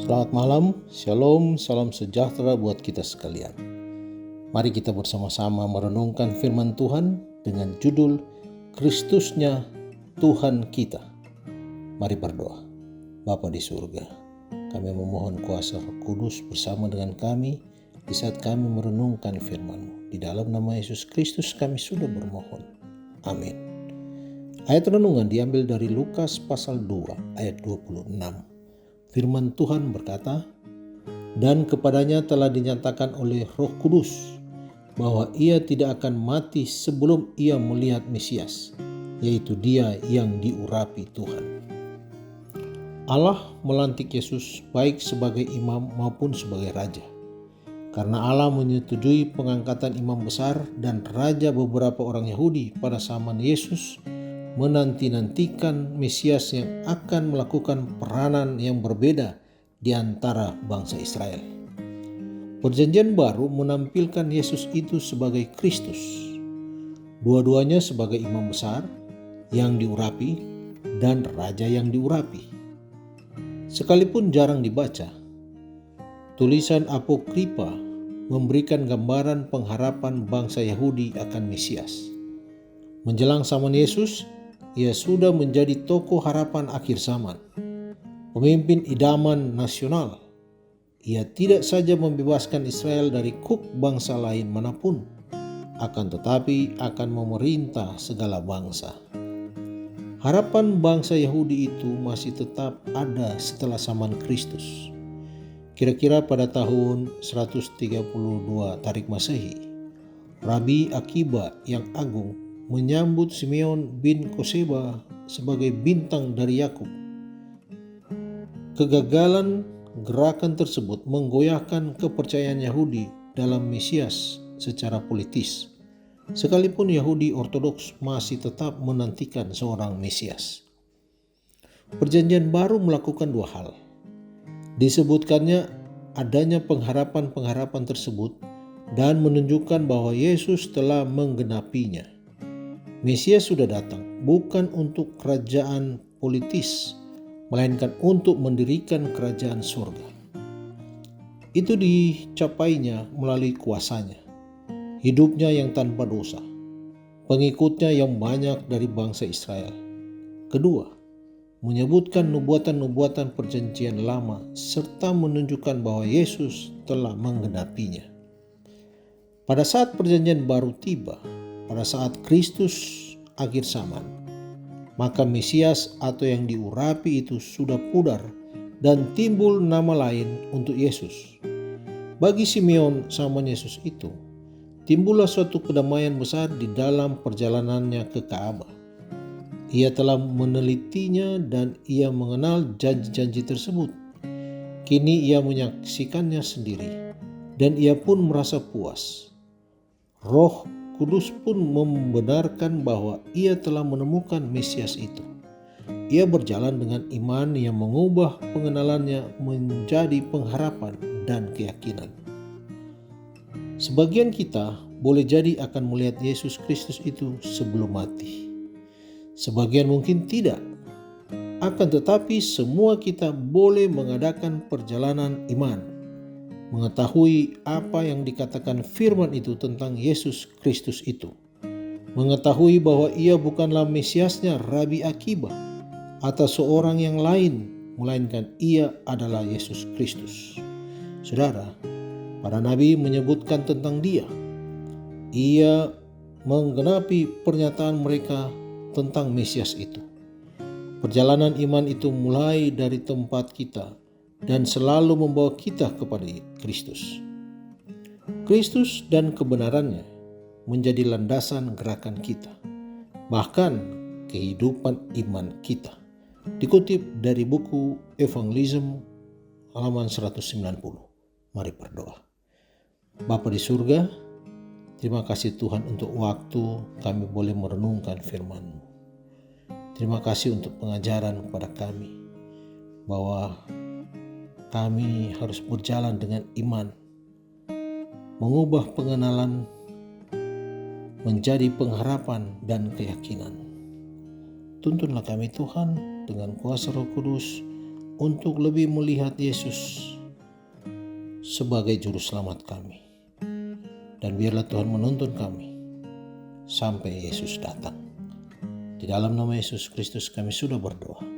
Selamat malam, shalom, salam sejahtera buat kita sekalian. Mari kita bersama-sama merenungkan firman Tuhan dengan judul Kristusnya Tuhan kita. Mari berdoa. Bapa di surga, kami memohon kuasa Roh Kudus bersama dengan kami di saat kami merenungkan firman-Mu. Di dalam nama Yesus Kristus kami sudah bermohon. Amin. Ayat renungan diambil dari Lukas pasal 2 ayat 26. Firman Tuhan berkata, "Dan kepadanya telah dinyatakan oleh Roh Kudus bahwa ia tidak akan mati sebelum ia melihat Mesias, yaitu Dia yang diurapi Tuhan." Allah melantik Yesus baik sebagai imam maupun sebagai raja. Karena Allah menyetujui pengangkatan imam besar dan raja beberapa orang Yahudi pada zaman Yesus menanti-nantikan Mesias yang akan melakukan peranan yang berbeda di antara bangsa Israel. Perjanjian baru menampilkan Yesus itu sebagai Kristus. Dua-duanya sebagai imam besar yang diurapi dan raja yang diurapi. Sekalipun jarang dibaca, tulisan apokrifa memberikan gambaran pengharapan bangsa Yahudi akan Mesias. Menjelang zaman Yesus, ia sudah menjadi tokoh harapan akhir zaman, pemimpin idaman nasional. Ia tidak saja membebaskan Israel dari kuk bangsa lain manapun, akan tetapi akan memerintah segala bangsa. Harapan bangsa Yahudi itu masih tetap ada setelah zaman Kristus. Kira-kira pada tahun 132 Tarik Masehi, Rabi Akiba yang agung menyambut Simeon bin Koseba sebagai bintang dari Yakub. Kegagalan gerakan tersebut menggoyahkan kepercayaan Yahudi dalam Mesias secara politis, sekalipun Yahudi Ortodoks masih tetap menantikan seorang Mesias. Perjanjian baru melakukan dua hal. Disebutkannya adanya pengharapan-pengharapan tersebut dan menunjukkan bahwa Yesus telah menggenapinya. Mesias sudah datang bukan untuk kerajaan politis, melainkan untuk mendirikan kerajaan surga. Itu dicapainya melalui kuasanya, hidupnya yang tanpa dosa, pengikutnya yang banyak dari bangsa Israel. Kedua, menyebutkan nubuatan-nubuatan perjanjian lama serta menunjukkan bahwa Yesus telah menggenapinya. Pada saat perjanjian baru tiba, pada saat Kristus akhir zaman, maka Mesias atau yang diurapi itu sudah pudar dan timbul nama lain untuk Yesus. Bagi Simeon zaman Yesus itu, timbullah suatu kedamaian besar di dalam perjalanannya ke Ka'bah. Ia telah menelitinya dan ia mengenal janji-janji tersebut. Kini ia menyaksikannya sendiri dan ia pun merasa puas. Roh Kudus pun membenarkan bahwa ia telah menemukan Mesias itu. Ia berjalan dengan iman yang mengubah pengenalannya menjadi pengharapan dan keyakinan. Sebagian kita boleh jadi akan melihat Yesus Kristus itu sebelum mati. Sebagian mungkin tidak. Akan tetapi semua kita boleh mengadakan perjalanan iman, mengetahui apa yang dikatakan firman itu tentang Yesus Kristus itu, mengetahui bahwa ia bukanlah Mesiasnya Rabi Akiba atau seorang yang lain, melainkan ia adalah Yesus Kristus. Saudara, para nabi menyebutkan tentang Dia. Ia menggenapi pernyataan mereka tentang Mesias itu. Perjalanan iman itu mulai dari tempat kita dan selalu membawa kita kepada Kristus. Kristus dan kebenarannya menjadi landasan gerakan kita, bahkan kehidupan iman kita. Dikutip dari buku Evangelism halaman 190. Mari berdoa. Bapa di surga, terima kasih Tuhan untuk waktu kami boleh merenungkan firman-Mu. Terima kasih untuk pengajaran kepada kami bahwa kami harus berjalan dengan iman, mengubah pengenalan menjadi pengharapan dan keyakinan. Tuntunlah kami Tuhan dengan kuasa Roh Kudus untuk lebih melihat Yesus sebagai juru selamat kami. Dan biarlah Tuhan menuntun kami sampai Yesus datang. Di dalam nama Yesus Kristus kami sudah berdoa.